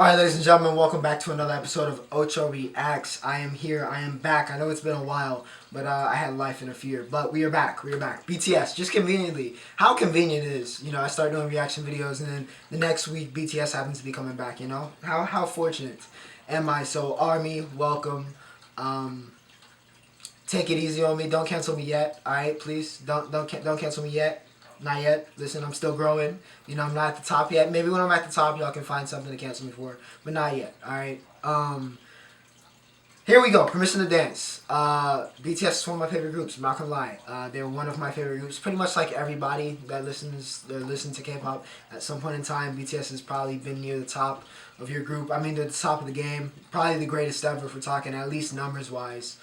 Alright, ladies and gentlemen, welcome back to another episode of Ocho Reacts. I am here, I am back. I know it's been a while, but I had life interfere. But we are back, BTS, just conveniently. How convenient it is, I start doing reaction videos and then the next week BTS happens to be coming back, How fortunate am I? So, Army, welcome. Take it easy on me. Don't cancel me yet, alright, please. Don't cancel me yet. Not yet. Listen, I'm still growing. I'm not at the top yet. Maybe when I'm at the top, y'all can find something to cancel me for. But not yet. Alright. Here we go. Permission to Dance. BTS is one of my favorite groups. I'm not gonna lie. They're one of my favorite groups. Pretty much like everybody that listens to K-pop at some point in time. BTS has probably been near the top of your group. I mean, they're the top of the game. Probably the greatest ever if we're talking at least numbers-wise.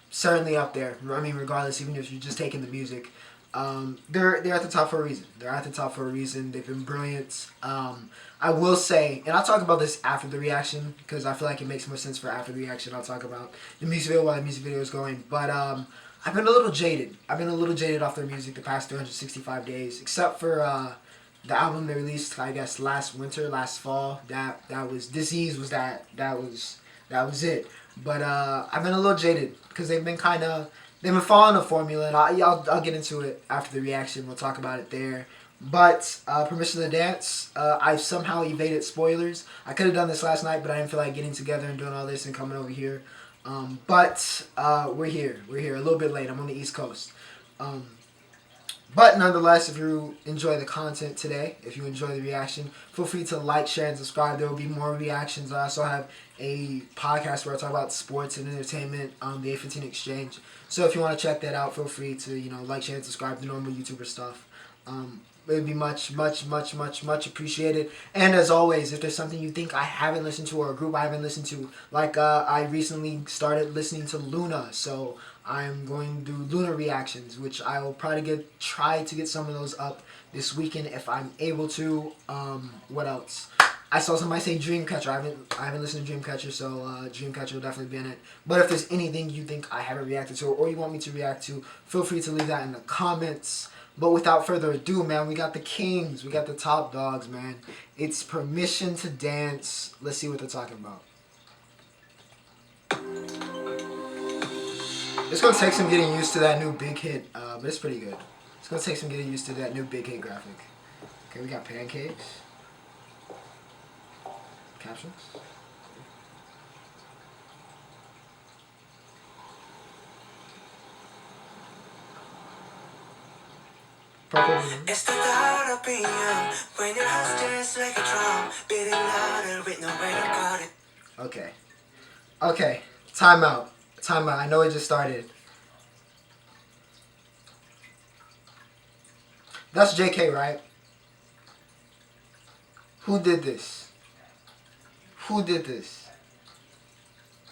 Certainly up there. I mean, regardless, even if you're just taking the music. They're at the top for a reason. They've been brilliant. I will say, and I'll talk about this after the reaction because I feel like it makes more sense for after the reaction. I'll talk about the music video while the music video is going. But I've been a little jaded. Off their music the past 365 days, except for the album they released, I guess, last fall. That was Disease. That was it. But I've been a little jaded because they've been following a formula, and I'll get into it after the reaction. We'll talk about it there. But Permission to Dance, I somehow evaded spoilers. I could have done this last night, but I didn't feel like getting together and doing all this and coming over here. But we're here. A little bit late. I'm on the East Coast. But nonetheless, if you enjoy the content today, if you enjoy the reaction, feel free to like, share, and subscribe. There will be more reactions. I also have a podcast where I talk about sports and entertainment, the A15 Exchange. So if you want to check that out, feel free to, like, share, and subscribe, the normal YouTuber stuff. It would be much appreciated. And as always, if there's something you think I haven't listened to or a group I haven't listened to, like I recently started listening to Luna, so I'm going to do Luna reactions, which I will probably try to get some of those up this weekend if I'm able to. What else? I saw somebody say Dreamcatcher. I haven't listened to Dreamcatcher, so Dreamcatcher will definitely be in it. But if there's anything you think I haven't reacted to or you want me to react to, feel free to leave that in the comments. But without further ado, man, we got the kings. We got the top dogs, man. It's Permission to Dance. Let's see what they're talking about. It's going to take some getting used to that new big hit, but it's pretty good. It's going to take some getting used to that new big hit graphic. Okay, we got pancakes. Captions. Purple. It's the thought of being young when your heart's just like a drum, beating louder with nowhere to guard it. Okay. Time out. I know it just started. That's JK, right? Who did this?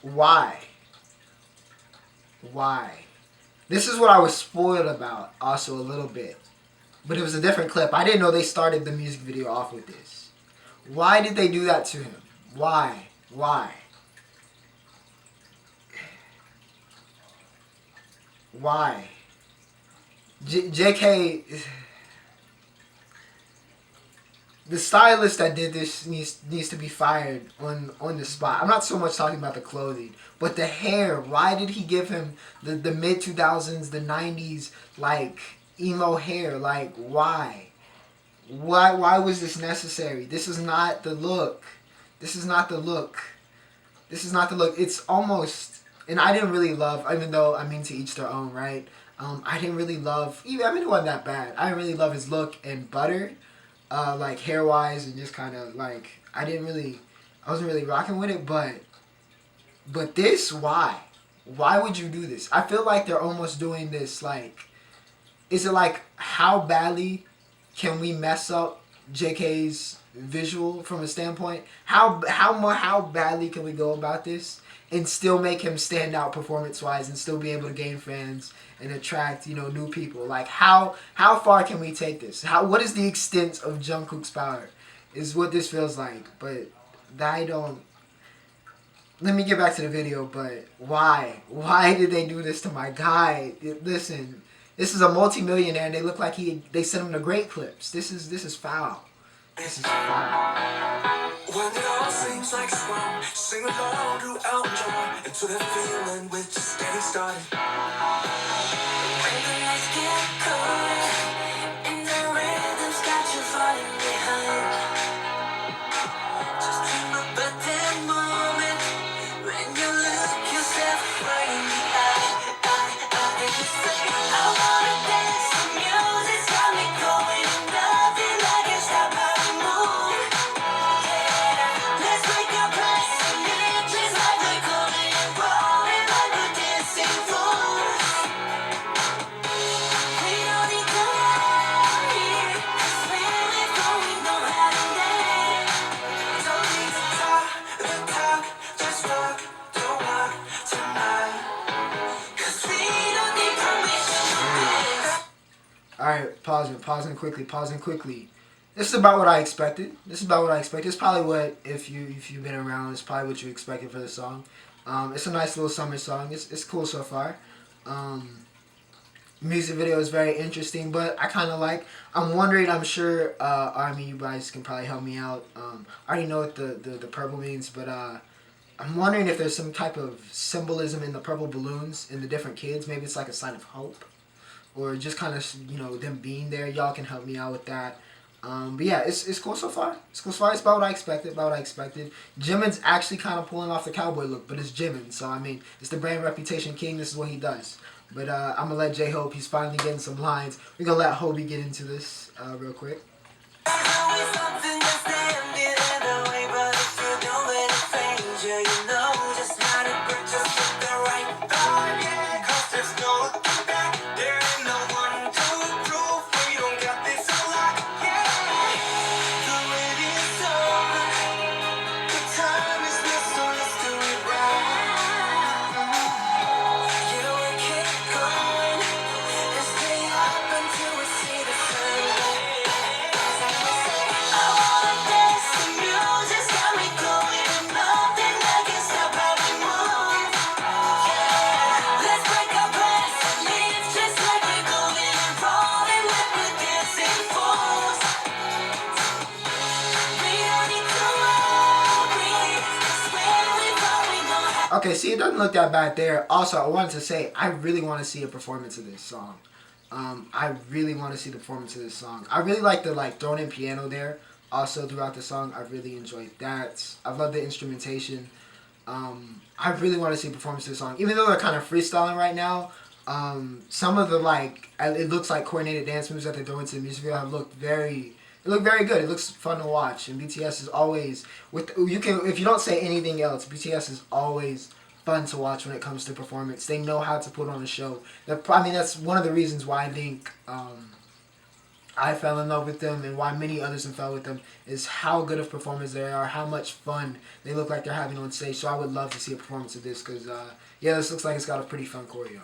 Why? This is what I was spoiled about also a little bit. But it was a different clip. I didn't know they started the music video off with this. Why did they do that to him? Why? JK... The stylist that did this needs to be fired on the spot. I'm not so much talking about the clothing, but the hair. Why did he give him the mid 2000s, the 90s like emo hair? Like why? Why was this necessary? This is not the look. It's almost, and I didn't really love, even though I mean to each their own, right? I didn't really love. It wasn't that bad. I didn't really love his look and Butter. Like hair wise and just kind of like I wasn't really rocking with it, but this, why would you do this? I feel like they're almost doing this like, is it like how badly can we mess up JK's visual from a standpoint? How badly can we go about this and still make him stand out performance wise and still be able to gain fans and attract, new people? Like how far can we take this? What is the extent of Jungkook's power is what this feels like. But let me get back to the video. But why did they do this to my guy? Listen, this is a multi-millionaire and they look like they sent him the great clips. This is foul. This is fire. When it all seems like it's wrong, sing along to Elton John into that feeling we're just getting started. When the lights get cold and the rhythm's got you falling behind, just dream about that moment when you look yourself right in the eye, and you say, I wanna dance. The music's got me going, and nothing I can stop how we move. Let's break our plans and live just like we're golden, rolling like we're dancing fools. We don't need to worry, 'cause when we're going, we know how to dance. Don't need to talk the talk, just walk the walk tonight. 'Cause we don't need permission to dance. Alright, pausing quickly. This is about what I expected. It's probably what, if you've been around, it's probably what you expected for the song. It's a nice little summer song. It's cool so far. Music video is very interesting, but I'm wondering, I'm sure Army, you guys can probably help me out. I already know what the purple means, but I'm wondering if there's some type of symbolism in the purple balloons in the different kids. Maybe it's like a sign of hope, or just kind of, them being there. Y'all can help me out with that. But yeah, it's cool so far. It's about what I expected. Jimin's actually kind of pulling off the cowboy look, but it's Jimin, so I mean, it's the brand reputation king. This is what he does. But I'm gonna let J-Hope. He's finally getting some lines. We're gonna let Hobie get into this real quick. Okay, see, it doesn't look that bad there. Also, I wanted to say, I really want to see a performance of this song. I really want to see the performance of this song. I really like the thrown in piano there. Also, throughout the song, I really enjoyed that. I love the instrumentation. I really want to see a performance of this song. Even though they're kind of freestyling right now, some of the it looks like coordinated dance moves that they're doing to the music video have looked very good. It looks fun to watch. And BTS is always if you don't say anything else, BTS is always fun to watch when it comes to performance. They know how to put on a show. That's one of the reasons why I think I fell in love with them, and why many others have fell with them, is how good of performers they are, how much fun they look like they're having on stage. So I would love to see a performance of this, because this looks like it's got a pretty fun choreo.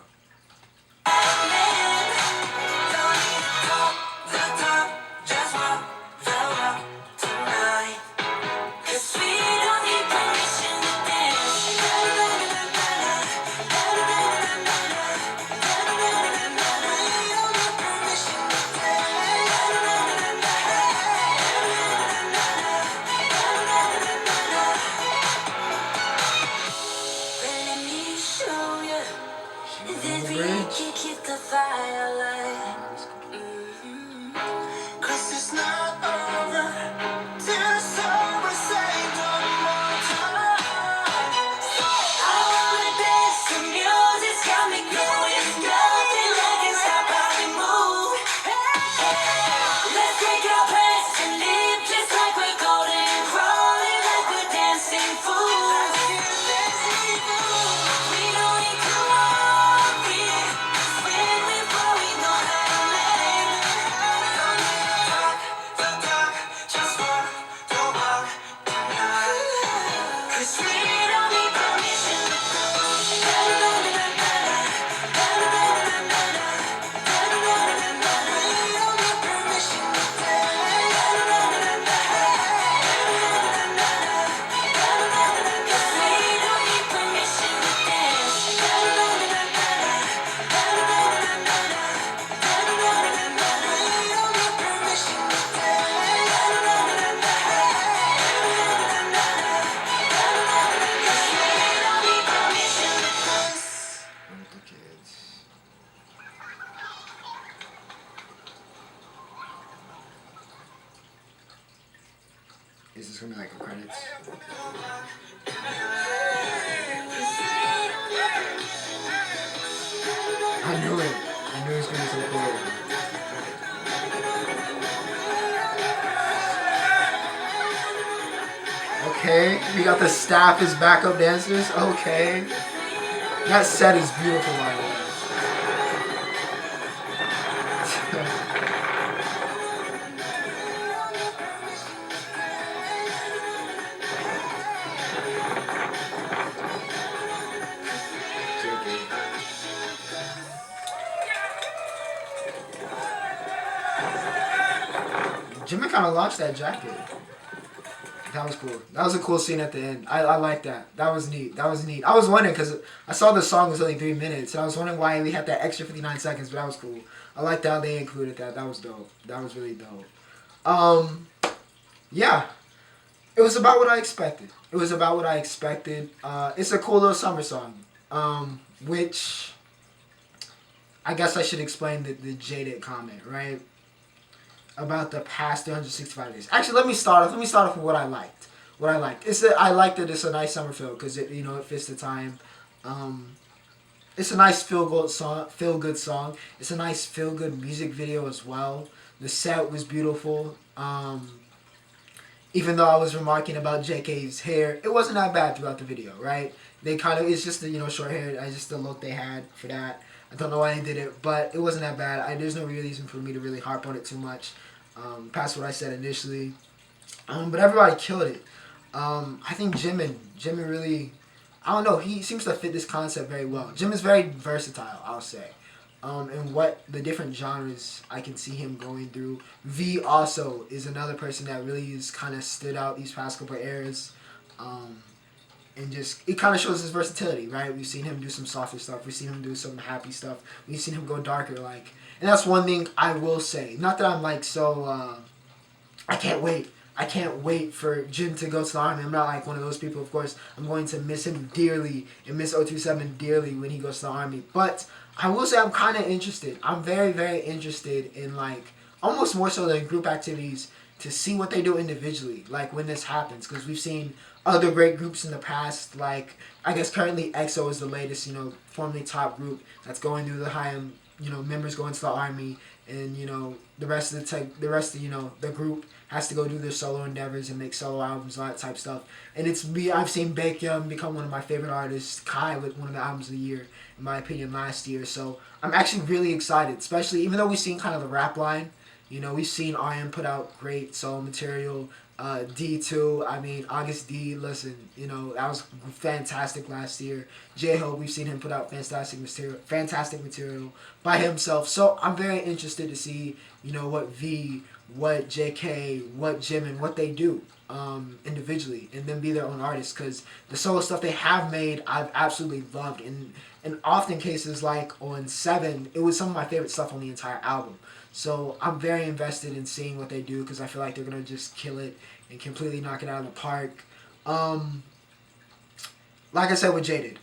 Is this gonna be like a credits? I knew it. I knew it was gonna be so cool. Okay, we got the staff as backup dancers. Okay. That set is beautiful, by the way. Jimmy kind of launched that jacket. That was cool. That was a cool scene at the end. I like that. That was neat. That was neat. I was wondering because I saw the song was only 3 minutes, and I was wondering why we had that extra 59 seconds. But that was cool. I liked how they included that. That was dope. That was really dope. Yeah, it was about what I expected. It was about what I expected. It's a cool little summer song. Which I guess I should explain the jaded comment, right? About the past 365 days. Actually, let me start off with what I liked. What I liked. I like that it's a nice summer feel because it it fits the time. It's a nice feel good song. It's a nice feel good music video as well. The set was beautiful. Even though I was remarking about JK's hair, it wasn't that bad throughout the video, right? They kind of, it's just the short hair. I just the look they had for that. I don't know why they did it, but it wasn't that bad. There's no reason for me to really harp on it too much. Past what I said initially. But everybody killed it. I think Jimin really, I don't know, he seems to fit this concept very well. Jim is very versatile, I'll say. And what the different genres I can see him going through. V also is another person that really has kind of stood out these past couple eras. And just, it kind of shows his versatility, right? We've seen him do some softer stuff. We've seen him do some happy stuff. We've seen him go darker, like. And that's one thing I will say. Not that I'm like so, I can't wait. I can't wait for Jin to go to the army. I'm not like one of those people, of course. I'm going to miss him dearly and miss 027 dearly when he goes to the army. But I will say I'm kind of interested. I'm very, very interested in like, almost more so than group activities, to see what they do individually, like when this happens. Because we've seen other great groups in the past, like I guess currently EXO is the latest, formerly top group that's going through the high, members going to the army, and the rest of the group has to go do their solo endeavors and make solo albums, all that type of stuff. And I've seen Baekhyun become one of my favorite artists, Kai with one of the albums of the year, in my opinion, last year. So I'm actually really excited, especially even though we've seen kind of the rap line. We've seen Areum put out great solo material. D2, I mean, August D, listen, that was fantastic last year. J-Hope, we've seen him put out fantastic material by himself. So I'm very interested to see, what V, what JK, what Jimin, what they do individually, and then be their own artists, because the solo stuff they have made, I've absolutely loved. And often cases like on 7, it was some of my favorite stuff on the entire album. So I'm very invested in seeing what they do, because I feel like they're going to just kill it and completely knock it out of the park. Like I said with Jaded,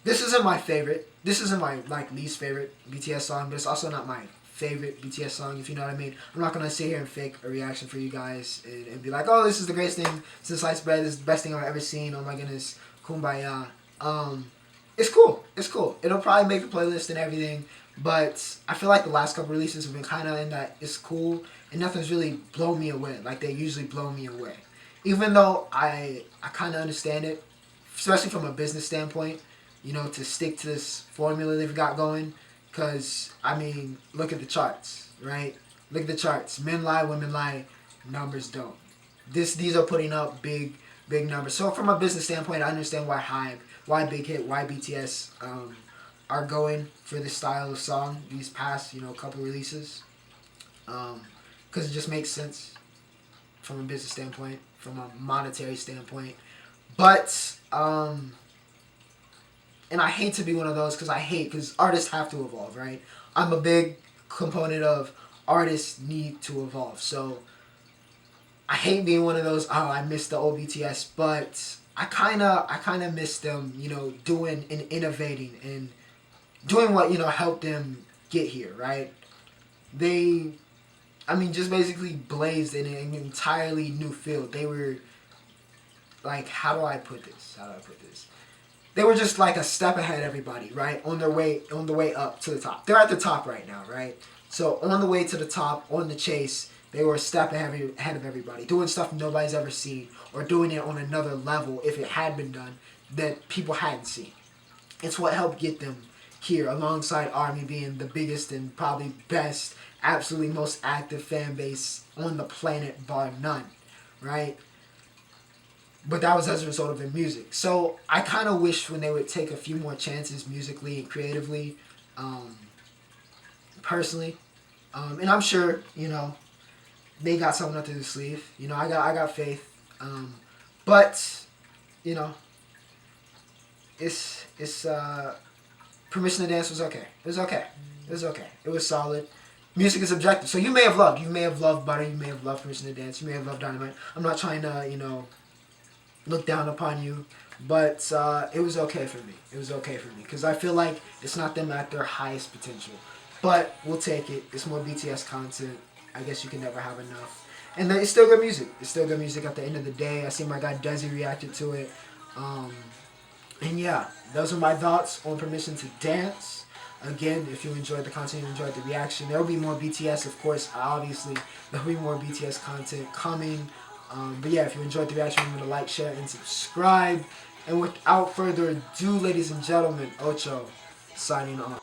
this isn't my favorite. This isn't my least favorite BTS song, but it's also not my favorite BTS song, if you know what I mean. I'm not going to sit here and fake a reaction for you guys and be like, oh, this is the greatest thing since sliced bread. This is the best thing I've ever seen. Oh my goodness, kumbaya. It's cool. It's cool. It'll probably make the playlist and everything. But I feel like the last couple releases have been kind of in that it's cool and nothing's really blown me away like they usually blow me away. Even though I kind of understand it, especially from a business standpoint, to stick to this formula they've got going. Because, I mean, look at the charts, right? Look at the charts. Men lie, women lie, numbers don't. These are putting up big numbers. So from a business standpoint, I understand why Hype, why Big Hit, why BTS are going for this style of song these past couple releases, because it just makes sense from a business standpoint, from a monetary standpoint. But and I hate to be one of those, because artists have to evolve, right? I'm a big component of artists need to evolve. So I hate being one of those, I miss the old BTS, but I kind of miss them, doing and innovating and doing what, helped them get here, right? I mean, just basically blazed in an entirely new field. They were like, how do I put this? They were just like a step ahead of everybody, right? On the way up to the top. They're at the top right now, right? So on the way to the top, on the chase, they were a step ahead of everybody, doing stuff nobody's ever seen, or doing it on another level if it had been done that people hadn't seen. It's what helped get them here, alongside ARMY being the biggest and probably best, absolutely most active fan base on the planet, bar none, right? But that was as a result of their music. So I kind of wish when they would take a few more chances musically and creatively, personally. And I'm sure, you know, they got something up their sleeve. You know, I got faith. But, you know, it's Permission to Dance was okay. It was okay. It was solid. Music is objective. So you may have loved Butter, you may have loved Permission to Dance, you may have loved Dynamite. I'm not trying to, you know, look down upon you, but it was okay for me. Because I feel like it's not them at their highest potential. But we'll take it. It's more BTS content. I guess you can never have enough. And it's still good music. At the end of the day. I see my guy Desi reacted to it. And yeah, those are my thoughts on Permission to Dance. Again, if you enjoyed the content, you enjoyed the reaction, there will be more BTS, of course. Obviously, there will be more BTS content coming. But yeah, if you enjoyed the reaction, remember to like, share, and subscribe. And without further ado, ladies and gentlemen, Ocho signing off.